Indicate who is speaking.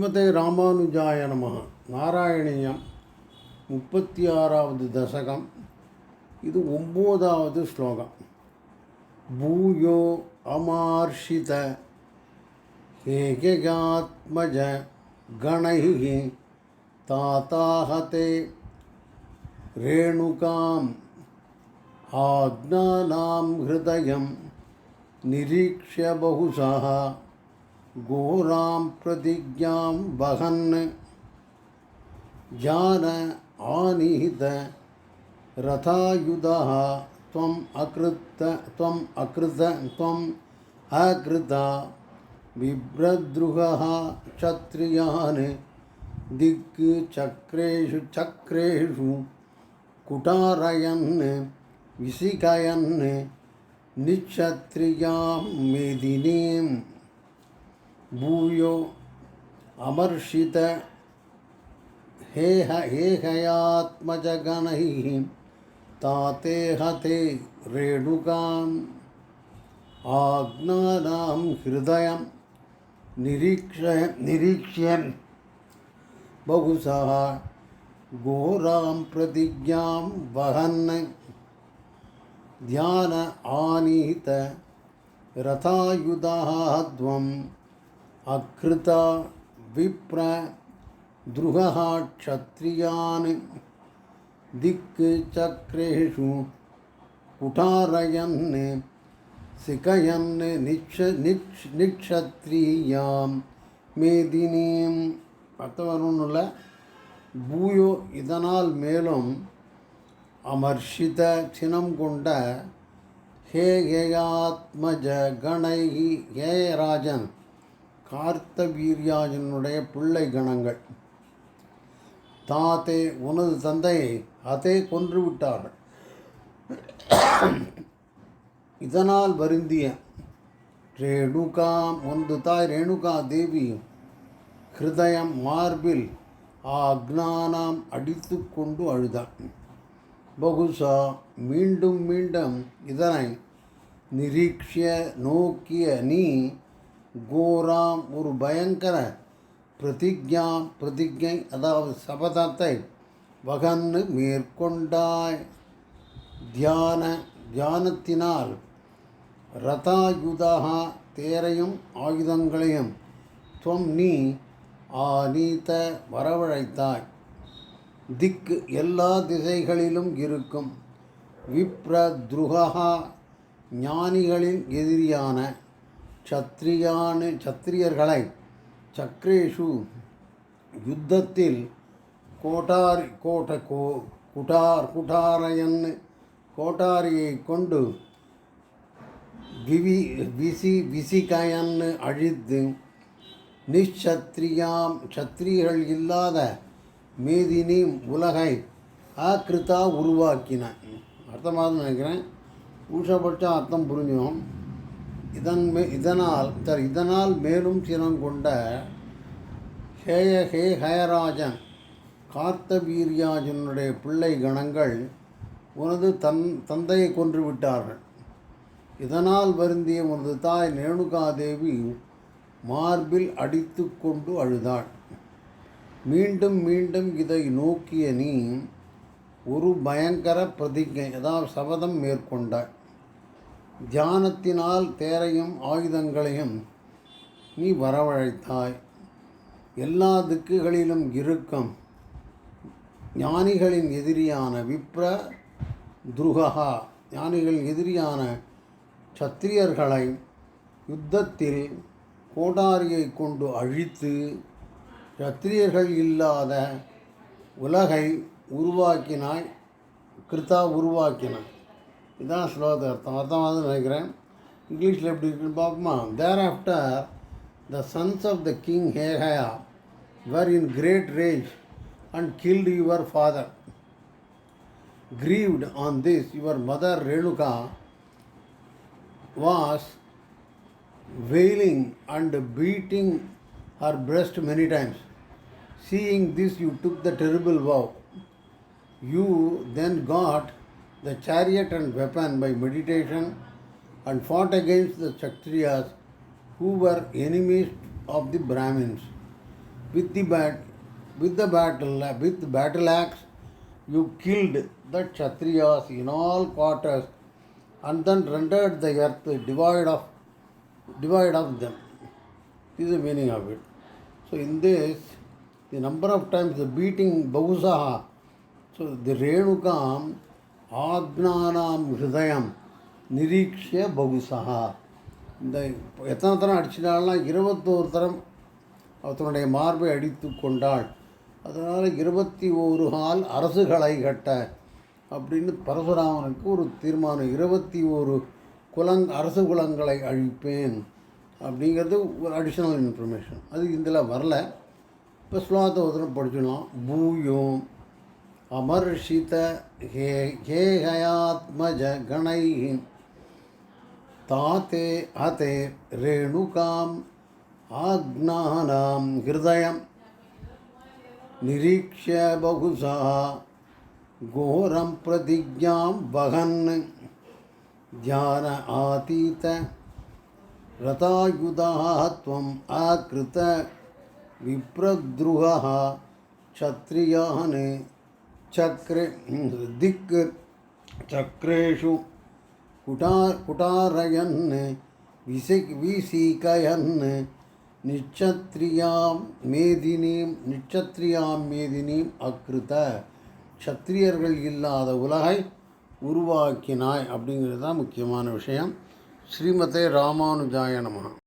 Speaker 1: ஸ்ரீமதே ராமானுஜாய நமः. நாராயணியம் 36வது தசகம். இது 9வது ஸ்லோகம். பூயோ அமார்ஷித ஏகயாத்மஜ கணைஹி தாதாஹதே ரேணுகாம் ஆக்ஞானாம் ஹிருதயம் நிரீக்ஷ்ய பகுசः घोरां प्रतिज्ञां वहन् ज्ञान आनीत रथायुधः त्वम् अकृता बिभ्रद्रुहः क्षत्रियान् चक्रेषु कुटारयन् विसिकयन् निक्षत्रियां मेदिनीम् भूयो अमर्षित हेहयात्मजगणैः ताते हते रेणुकाम् आज्ञानां हृदयं निरीक्ष्य बहुशः घोरां प्रतिज्ञां वहन् ध्यान आनीत रथायुधः त्वम् अकृता विप्र द्रुहः क्षत्रियान् दिक्चक्रेषु कुटारयन् सिकयन् निक्षत्रियां मेदिनीम्. அர்த்தவருன்னுள்ள பூயோ இதனால் மேலும் அமர்ஷித சினம் கொண்ட ஹேயாத்மஜ கணைஹி ஹேயராஜன் கார்த்தவீர்யாஜனுடைய பிள்ளை கணங்கள் தாத்தே உனது தந்தையை அதே கொன்றுவிட்டார்கள். இதனால் வருந்திய ரேணுகா ஒன்று தாய் ரேணுகா தேவி ஹிருதயம் மார்பில் ஆக்ஞானாம் அடித்து கொண்டு அழுதாள். பகுசா மீண்டும் மீண்டும் இதனை நிரீக்ஷிய நோக்கிய நீ கோராம் ஒரு பயங்கர பிரதிஜை அதாவது சபதத்தை வகன்னு மேற்கொண்டாய். தியானத்தினால் ரதாயுதா தேரையும் ஆயுதங்களையும் துவம் நீ ஆனீத வரவழைத்தாய். திக்கு எல்லா திசைகளிலும் இருக்கும் விப்ரத்ருகா ஞானிகளின் எதிரியான சத்திரியர்களை சக்ரேஷு யுத்தத்தில் குட்டாரயன் கோட்டாரியை கொண்டு விசிகயன் அழித்து சத்திரியர்கள் இல்லாத மேதினி உலகை ஆக்கிருத்தா உருவாக்கின. அர்த்தமாக நினைக்கிறேன். பூஷபட்சம் அர்த்தம் புரிஞ்சோம். இதனால் மேலும் சினங்கொண்ட ஹேயராஜன் கார்த்தவீர்யாஜனுடைய பிள்ளை கணங்கள் உனது தந்தையை கொன்று விட்டார்கள். இதனால் வருந்திய உனது தாய் ரேணுகாதேவி மார்பில் அடித்து கொண்டு அழுதாள். மீண்டும் மீண்டும் இதை நோக்கிய நீ ஒரு பயங்கர பிரதிஜை அதாவது சபதம் மேற்கொண்டாய். தியானத்தினால் தேரையும் ஆயுதங்களையும் நீ வரவழைத்தாய். எல்லா திக்குகளிலும் இருக்கும் ஞானிகளின் எதிரியான விப்ர துருகா ஞானிகளின் எதிரியான சத்திரியர்களை யுத்தத்தில் கோடாரியை கொண்டு அழித்து சத்திரியர்கள் இல்லாத உலகை உருவாக்கினாய். கிருத்தா உருவாக்கினாய். இதான் ஸ்லோகத்தை அர்த்தமாக நினைக்கிறேன். இங்கிலீஷில் எப்படி இருக்குன்னு பார்ப்போமா. Thereafter the sons of the king Haihaya were in great rage and killed your father. Grieved on this your mother Renuka was wailing and beating her breast many times. Seeing this, you took the terrible vow. You then got the chariot and weapon by meditation and fought against the Kshatriyas who were enemies of the Brahmins. with the battle axe, you killed the Kshatriyas in all quarters and then rendered the earth devoid of them. This is the meaning of it. So in this, the number of times the beating Bahusaha, so the Renukam Agnanam Hridayam Nirikshya Bahusaha. இந்த எத்தனை தரம் அடிச்சினாலாம் 21 தரம் அவனுடைய மார்பை அடித்து கொண்டாள். அதனால் 21 கால் அரசுகளை கட்ட அப்படின்னு பரசுராமனுக்கு ஒரு தீர்மானம். 21 அரசு குலங்களை அழிப்பேன் அப்படிங்கிறது ஒரு அடிஷ்னல் இன்ஃபர்மேஷன். அது இதில் வரல. இப்போ ஸ்லோகத்தை ஒருத்தரம் படிச்சிடலாம். பூயோம் அமர்ஷித ஹேஹயாத்மஜ கணை தாத்தே ஹதே ரேணுகாம் ஆக்ஞானாம் ஹிருதயம் நிரீக்ஷ்ய பகுசா கோரம் பிரதிஜாம் வகன் தியான ஆதீத ரதாயுதாத்வம் ஆக்ருத விப்ரத்ருஹ க்ஷத்ரியான் சக்ரே திக் சக்ரேஷு குட்டாரயன் விசீகயன் நிச்சத்ரியாம் மேதினீம் அக்ருத. க்ஷத்ரியர்கள் இல்லாத உலகை உருவாக்கினாய் அப்படிங்கிறது தான் முக்கியமான விஷயம். ஸ்ரீமதே ராமானுஜாய நமஹ.